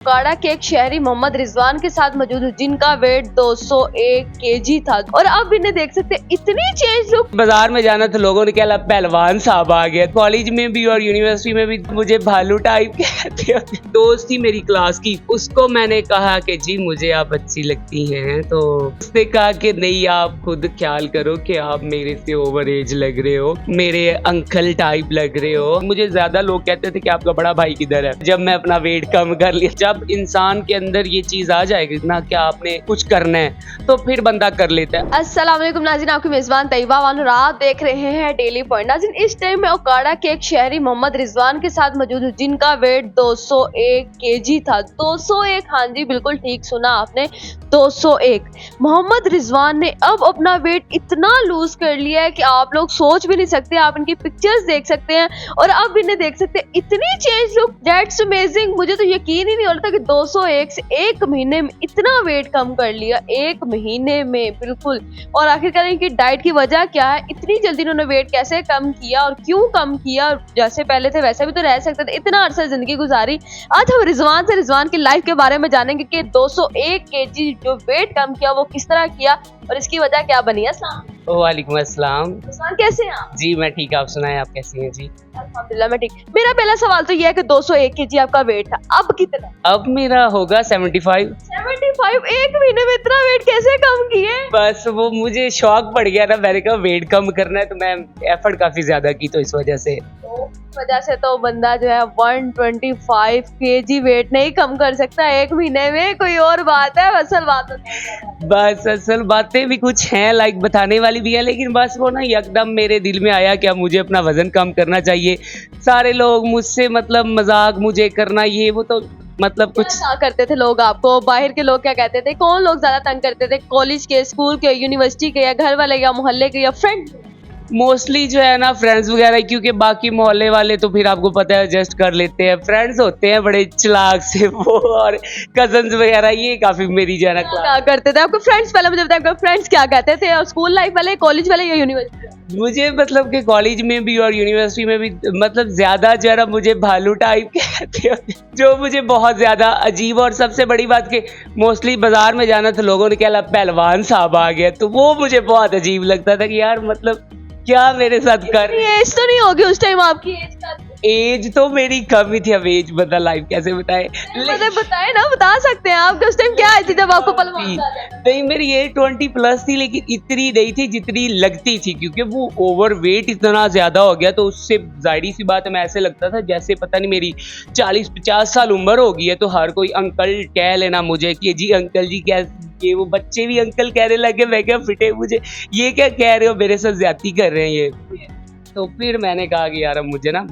काड़ा के एक शहरी मोहम्मद रिजवान के साथ मौजूद हूँ जिनका वेट 201 केजी था और अब इन्हें देख सकते हैं इतनी चेंज लुक। बाजार में जाना तो लोगों ने क्या पहलवान साहब आ गया। कॉलेज में भी और यूनिवर्सिटी में भी मुझे भालू टाइप कहते हैं। दोस्त थी मेरी क्लास की, उसको मैंने कहा कि जी मुझे आप अच्छी लगती हैं, तो उसने कहा कि नहीं आप खुद ख्याल करो कि आप मेरे से ओवर एज लग रहे हो, मेरे अंकल टाइप लग रहे हो। मुझे ज्यादा लोग कहते थे कि आपका बड़ा भाई किधर है। जब मैं अपना वेट कम कर लिया, जब इंसान के अंदर ये चीज आ जाएगी ना कि आपने कुछ करना है तो फिर बंदा कर लेता है। अस्सलाम वालेकुम नाज़रीन, आपकी मेजबान तैयबा बानो रात देख रहे हैं डेली पॉइंट। नाज़रीन, इस टाइम में ओकाड़ा के एक शहरी मोहम्मद रिजवान के साथ मौजूद हूँ जिनका वेट 201 केजी था। 201, हाँ जी बिल्कुल ठीक सुना आपने, 201। मोहम्मद रिजवान ने अब अपना वेट इतना लूज कर लिया है कि आप लोग सोच भी नहीं सकते। आप इनकी पिक्चर्स देख सकते हैं और अब इन्हें देख सकते हैं इतनी चेंज लुक, दैट्स अमेजिंग। मुझे तो यकीन ही नहीं हो रहा था कि 201 से एक महीने में इतना वेट कम कर लिया, एक महीने में बिल्कुल। और आखिरकार इनकी डाइट की वजह क्या है, इतनी जल्दी इन्होंने वेट कैसे कम किया और क्यों कम किया? जैसे पहले थे वैसे भी तो रह सकते थे, इतना अरसा जिंदगी गुजारी। आज हम रिजवान की लाइफ के बारे में जानेंगे कि 201 केजी जो वेट कम किया वो किस तरह किया और इसकी वजह क्या बनी। अस्सलाम वालेकुम अस्सलाम। रिजवान, कैसे हैं आप? जी मैं ठीक, आप सुनाएं आप कैसी हैं? जी अल्हम्दुलिल्लाह मैं ठीक। मेरा पहला सवाल तो ये है कि 201 केजी आपका वेट था, अब कितना? अब मेरा होगा 75। 75? एक महीने में इतना वेट कैसे कम किए? बस वो मुझे शौक पड़ गया ना, मैंने कहा वेट कम करना है तो मैं एफर्ट काफी ज्यादा की, तो इस वजह से तो बंदा जो है 125 केजी वेट नहीं कम कर सकता एक महीने में, कोई और बात है। असल बात बस असल बातें भी कुछ हैं, लाइक बताने वाली भी है, लेकिन बस वो ना एकदम मेरे दिल में आया कि मुझे अपना वजन कम करना चाहिए। सारे लोग मुझसे मतलब मजाक मुझे करना, ये वो तो मतलब कुछ क्या करते थे लोग आपको, बाहर के लोग क्या कहते थे? कौन लोग ज्यादा तंग करते थे, कॉलेज के, स्कूल के, यूनिवर्सिटी के, या घर वाले, या मोहल्ले के, या फ्रेंड? मोस्टली जो है ना फ्रेंड्स वगैरह, क्योंकि बाकी मोहल्ले वाले तो फिर आपको पता है एडजस्ट कर लेते हैं। फ्रेंड्स होते हैं बड़े चालाक से वो, और कजन्स वगैरह, ये काफी मेरी जो है ना क्या करते थे आपको फ्रेंड्स? पहले मुझे बताया फ्रेंड्स क्या कहते थे, और स्कूल लाइफ वाले, कॉलेज वाले, या यूनिवर्सिटी? मुझे मतलब कि कॉलेज में भी और यूनिवर्सिटी में भी मतलब ज्यादा जो है ना मुझे भालू टाइप कहते हैं, जो मुझे बहुत ज्यादा अजीब। और सबसे बड़ी बात कि मोस्टली बाजार में जाना तो लोगों ने क्या पहलवान साहब आ गया, तो वो मुझे बहुत अजीब लगता था कि यार मतलब क्या मेरे साथ कर। एज तो नहीं होगी उस टाइम आपकी? एज तो मेरी कम ही थी, अब एज बता लाइफ कैसे बताए? बताए ना, बता सकते हैं आप उस टाइम क्या थी जब आपको पहलवान? नहीं मेरी एज 20+ थी, लेकिन इतनी नहीं थी जितनी लगती थी, क्योंकि वो ओवर वेट इतना ज्यादा हो गया तो उससे जाहिर सी बात है मैं ऐसे लगता था जैसे पता नहीं मेरी 40-50 साल उम्र हो गई है, तो हर कोई अंकल कह लेना मुझे कि जी अंकल जी क्या, ये वो बच्चे भी अंकल कहने लगे। मैं क्या फिटे, मुझे ये क्या कह रहे हो, मेरे साथ ज्यादती कर रहे हैं ये। तो फिर मैंने कहा कि यार अब मुझे ना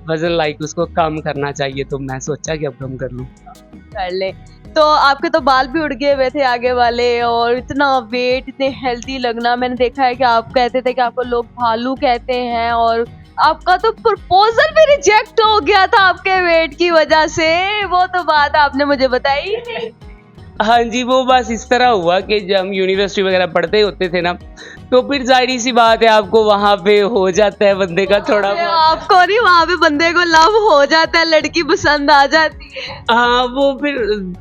वजन लाइक उसको कम करना चाहिए, तो मैं सोचा कि अब कम कर लूं। कर ले। तो आपके तो बाल भी उड़ गए हुए थे आगे वाले, और इतना वेट, इतने हेल्दी लगना। मैंने देखा है कि आप कहते थे कि आपको लोग भालू कहते हैं, और आपका तो प्रपोजल भी रिजेक्ट हो गया था आपके वेट की वजह से। वो तो बात आपने मुझे बताई। हाँ जी, वो बस इस तरह हुआ कि जब हम यूनिवर्सिटी वगैरह पढ़ते होते थे ना, तो फिर जाहिर सी बात है आपको वहाँ पे हो जाता है बंदे का थोड़ा बहुत। आपको नहीं, वहाँ पे बंदे को लव हो जाता है, लड़की पसंद आ जाती है। हाँ वो फिर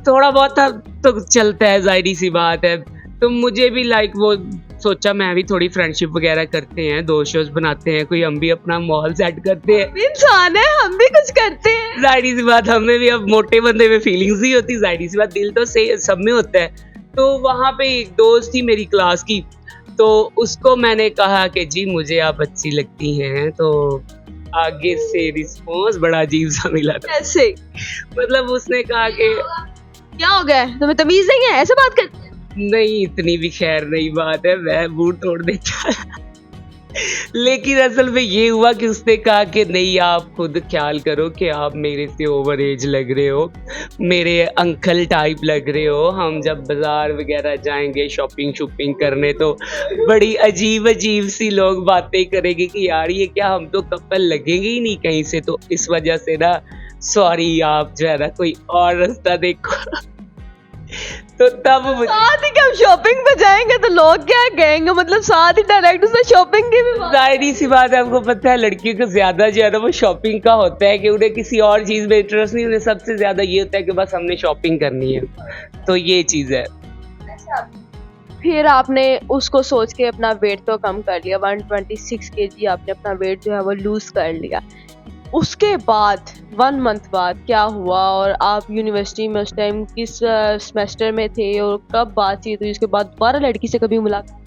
थोड़ा बहुत तो चलता है, जाहिर सी बात है। तो मुझे भी लाइक वो सोचा मैं भी थोड़ी फ्रेंडशिप वगैरह करते हैं, दोस्त शोस्त बनाते हैं, कोई हम भी अपना माहौल सेट करते हैं। इंसान है, हम भी कुछ करते हैं। जाहिर सी बात हमें भी अब मोटे बंदे में फीलिंग्स ही होती, जाहिर सी बात दिल तो से सब में होता है। तो वहाँ पे एक दोस्त थी मेरी क्लास की, तो उसको मैंने कहा कि जी मुझे आप अच्छी लगती हैं, तो आगे से रिस्पॉन्स बड़ा अजीब सा मिला था। ऐसे मतलब उसने कहा कि क्या हो गया, तुम्हें तमीज नहीं है, ऐसे बात करते? नहीं इतनी भी खैर नहीं बात है, मैं मुंह तोड़ देता। लेकिन असल में ये हुआ कि उसने कहा कि नहीं आप खुद ख्याल करो कि आप मेरे से ओवर एज लग रहे हो, मेरे अंकल टाइप लग रहे हो। हम जब बाजार वगैरह जाएंगे शॉपिंग करने तो बड़ी अजीब सी लोग बातें करेंगे कि यार ये क्या हम तो कपल लगेंगे ही नहीं कहीं से, तो इस वजह से ना सॉरी आप जो है ना कोई और रास्ता देखो। तो तब मुझे साथ ही क्या शॉपिंग पे जाएंगे तो लोग क्या कहेंगे, मतलब साथ ही डायरेक्ट उसने शॉपिंग की भी बात। जाहिर सी बात है, आपको पता है लड़कियों को ज्यादा वो शॉपिंग का होता है कि उन्हें किसी और चीज में इंटरेस्ट नहीं, उन्हें सबसे ज्यादा ये होता है कि बस हमने शॉपिंग करनी है। तो ये चीज है। फिर आपने उसको सोच के अपना वेट तो कम कर लिया, 126 kg आपने अपना वेट जो है वो लूज कर लिया। उसके बाद 1 मंथ बाद क्या हुआ और आप यूनिवर्सिटी में उस टाइम किस सेमेस्टर में थे और कब बातचीत हुई, उसके बाद दोबारा लड़की से कभी मुलाकात?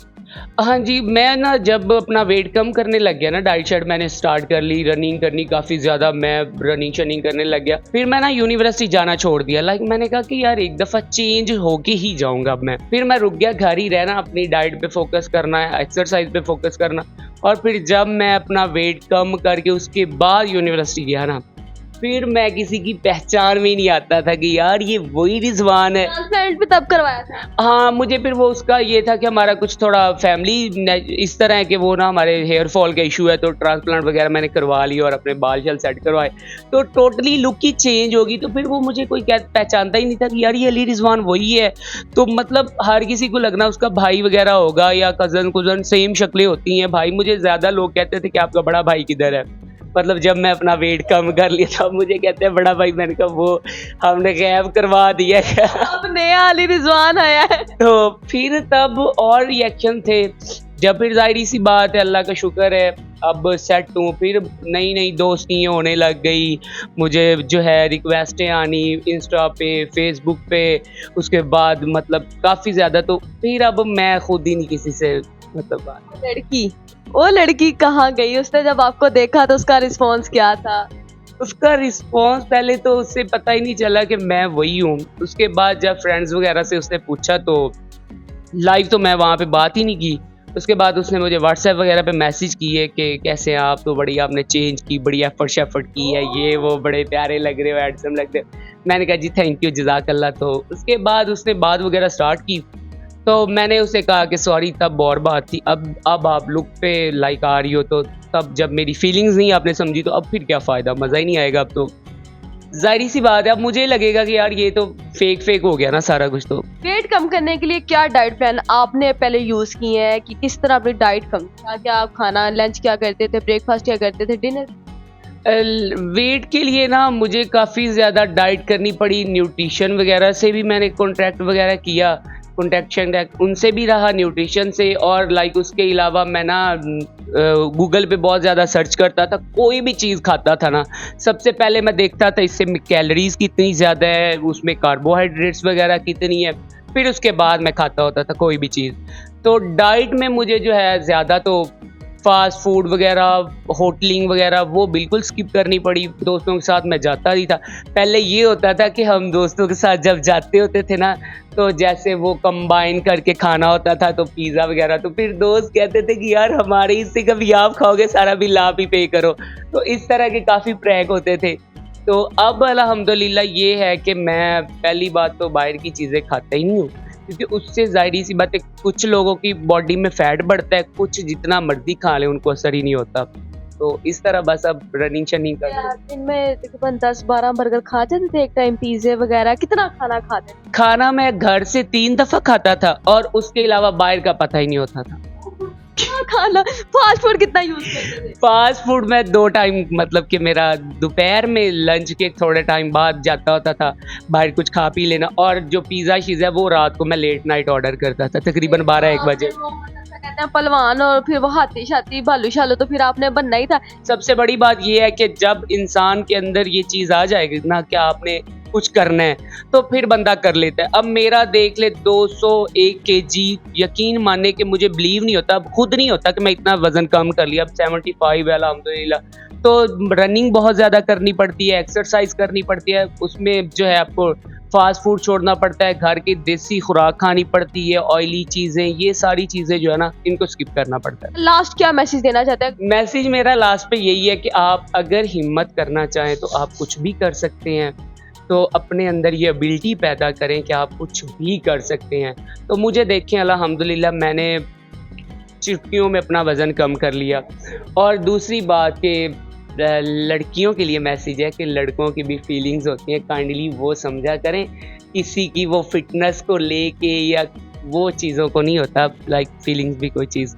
हाँ जी, मैं ना जब अपना वेट कम करने लग गया ना, डाइट शाइट मैंने स्टार्ट कर ली, रनिंग करनी काफ़ी ज़्यादा, मैं रनिंग शनिंग करने लग गया। फिर मैं ना यूनिवर्सिटी जाना छोड़ दिया। मैंने कहा कि यार एक दफ़ा चेंज होके ही जाऊंगा अब मैं। फिर मैं रुक गया, घर ही रहना, अपनी डाइट पे फोकस करना है, एक्सरसाइज पे फोकस करना। और फिर जब मैं अपना वेट कम करके उसके बाद यूनिवर्सिटी गया ना, फिर मैं किसी की पहचान में नहीं आता था कि यार ये वही रिजवान है। ट्रांसप्लांट भी तब करवाया था? हाँ, मुझे फिर वो उसका ये था कि हमारा कुछ थोड़ा फैमिली इस तरह है कि वो ना हमारे हेयर फॉल का इशू है, तो ट्रांसप्लांट वगैरह मैंने करवा लिया और अपने बाल शल सेट करवाए, तो टोटली लुक ही चेंज होगी। तो फिर वो मुझे कोई पहचानता ही नहीं था कि यार ये अली रिजवान वही है। तो मतलब हर किसी को लगना उसका भाई वगैरह होगा या कज़न सेम शक्लें होती हैं। भाई मुझे ज़्यादा लोग कहते थे कि आपका बड़ा भाई किधर है, मतलब जब मैं अपना वेट कम कर लिया तब मुझे कहते हैं बड़ा भाई। मैंने कहा वो हमने गैप करवा दिया है। अब नया अली रिजवान आया है। तो फिर तब और रिएक्शन थे। जब फिर जाहिर सी बात है, अल्लाह का शुक्र है अब सेट हूँ, फिर नई नई दोस्तियाँ होने लग गई, मुझे जो है रिक्वेस्टें आनी इंस्टा पे, फेसबुक पे, उसके बाद मतलब काफ़ी ज़्यादा। तो फिर अब मैं खुद ही नहीं किसी से मतलब बात। वो लड़की कहाँ गई? उसने जब आपको देखा तो उसका रिस्पॉन्स क्या था? उसका रिस्पॉन्स पहले तो उससे पता ही नहीं चला कि मैं वही हूँ। उसके बाद जब फ्रेंड्स वगैरह से उसने पूछा तो लाइव तो मैं वहाँ पे बात ही नहीं की। उसके बाद उसने मुझे व्हाट्सएप वगैरह पे मैसेज किए कि कैसे हैं आप, तो बड़ी आपने चेंज की, बड़ी एफर्ट शेफर्ट की है, ये वो, बड़े प्यारे लग रहे हो, हैंडसम लग रहे हो। मैंने कहा जी थैंक यू, जज़ाकल्लाह। तो उसके बाद उसने बात वगैरह स्टार्ट की, तो मैंने उसे कहा कि सॉरी तब और बात थी, अब आप लुक पे लाइक आ रही हो, तो तब जब मेरी फीलिंग्स नहीं आपने समझी तो अब फिर क्या फ़ायदा, मज़ा ही नहीं आएगा अब। तो ज़ाहिर सी बात है अब मुझे लगेगा कि यार ये तो फेक हो गया ना सारा कुछ। तो वेट कम करने के लिए क्या डाइट प्लान आपने पहले यूज किए हैं कि किस तरह अपनी डाइट कम, क्या आप खाना लंच क्या करते थे, ब्रेकफास्ट क्या करते थे, डिनर? वेट के लिए ना मुझे काफ़ी ज़्यादा डाइट करनी पड़ी। न्यूट्रिशन वगैरह से भी मैंने कॉन्ट्रैक्ट वगैरह किया, कॉन्टैक्ट उनसे भी रहा, न्यूट्रिशन से। और लाइक उसके अलावा मैं ना गूगल पे बहुत ज़्यादा सर्च करता था। कोई भी चीज़ खाता था ना, सबसे पहले मैं देखता था इससे कैलोरीज़ कितनी ज़्यादा है, उसमें कार्बोहाइड्रेट्स वगैरह कितनी है, फिर उसके बाद मैं खाता होता था कोई भी चीज़। तो डाइट में मुझे जो है ज़्यादा तो फास्ट फूड वगैरह, होटलिंग वगैरह वो बिल्कुल स्किप करनी पड़ी। दोस्तों के साथ मैं जाता नहीं था। पहले ये होता था कि हम दोस्तों के साथ जब जाते होते थे ना, तो जैसे वो कंबाइन करके खाना होता था, तो पिज़्ज़ा वगैरह, तो फिर दोस्त कहते थे कि यार हमारे इससे कभी आप खाओगे, सारा बिल आप ही पे करो। तो इस तरह के काफ़ी प्रैंक होते थे। तो अब अल्हम्दुलिल्लाह ये है कि मैं पहली बात तो बाहर की चीज़ें खाता ही नहीं हूँ, क्योंकि उससे ज़ाहिर सी बात है कुछ लोगों की बॉडी में फैट बढ़ता है, कुछ जितना मर्जी खा लें उनको असर ही नहीं होता। तो इस तरह बस अब रनिंग शनिंग कर। दिन में तकरीबन 10-12 बर्गर खा जाते थे एक टाइम, पिज़्ज़े वगैरह? कितना खाना खाते थे? खाना मैं घर से 3 दफ़ा खाता था और उसके अलावा बाहर का पता ही नहीं होता था। क्या खाना, फास्ट फूड कितना यूज करते थे? फास्ट फूड में 2 टाइम, मतलब कि मेरा दोपहर में लंच के थोड़े टाइम बाद जाता होता था बाहर कुछ खा पी लेना, और जो पिज़्ज़ा शीज़ है वो रात को मैं लेट नाइट ऑर्डर करता था तकरीबन 12-1 बजे। कहते हैं पहलवान और फिर वो हाथी शाती भालू शालू, तो फिर आपने बनना ही था। सबसे बड़ी बात ये है कि जब इंसान के अंदर ये चीज़ आ जाएगी ना कि आपने कुछ करना है, तो फिर बंदा कर लेता है। अब मेरा देख ले 201 kg, यकीन मानने के मुझे बिलीव नहीं होता, अब खुद नहीं होता कि मैं इतना वज़न कम कर लिया। अब 75 है अल्हम्दुलिल्लाह। तो रनिंग बहुत ज़्यादा करनी पड़ती है, एक्सरसाइज करनी पड़ती है, उसमें जो है आपको फास्ट फूड छोड़ना पड़ता है, घर की देसी खुराक खानी पड़ती है, ऑयली चीज़ें, ये सारी चीज़ें जो है ना इनको स्किप करना पड़ता है। लास्ट क्या मैसेज देना चाहते हैं? मैसेज मेरा लास्ट पे यही है कि आप अगर हिम्मत करना चाहें तो आप कुछ भी कर सकते हैं। तो अपने अंदर ये एबिलिटी पैदा करें कि आप कुछ भी कर सकते हैं। तो मुझे देखें अल्हम्दुलिल्लाह मैंने चुटकियों में अपना वज़न कम कर लिया। और दूसरी बात कि लड़कियों के लिए मैसेज है कि लड़कों की भी फीलिंग्स होती हैं, काइंडली वो समझा करें किसी की वो फिटनेस को लेके या वो चीज़ों को नहीं होता, लाइक फीलिंग्स भी कोई चीज़।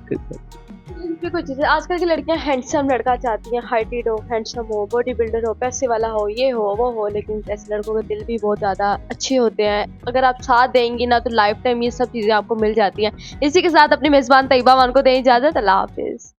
भी कुछ चीज़ें आजकल की लड़कियां हैंडसम लड़का चाहती हैं, हाइटेड हो, हैंडसम हो, बॉडी बिल्डर हो, पैसे वाला हो, ये हो वो हो, लेकिन ऐसे लड़कों के दिल भी बहुत ज़्यादा अच्छे होते हैं। अगर आप साथ देंगी ना तो लाइफ टाइम ये सब चीज़ें आपको मिल जाती हैं। इसी के साथ अपनी मेज़बान तैयबा मान को दें इजाज़त। अल्लाह हाफिज़।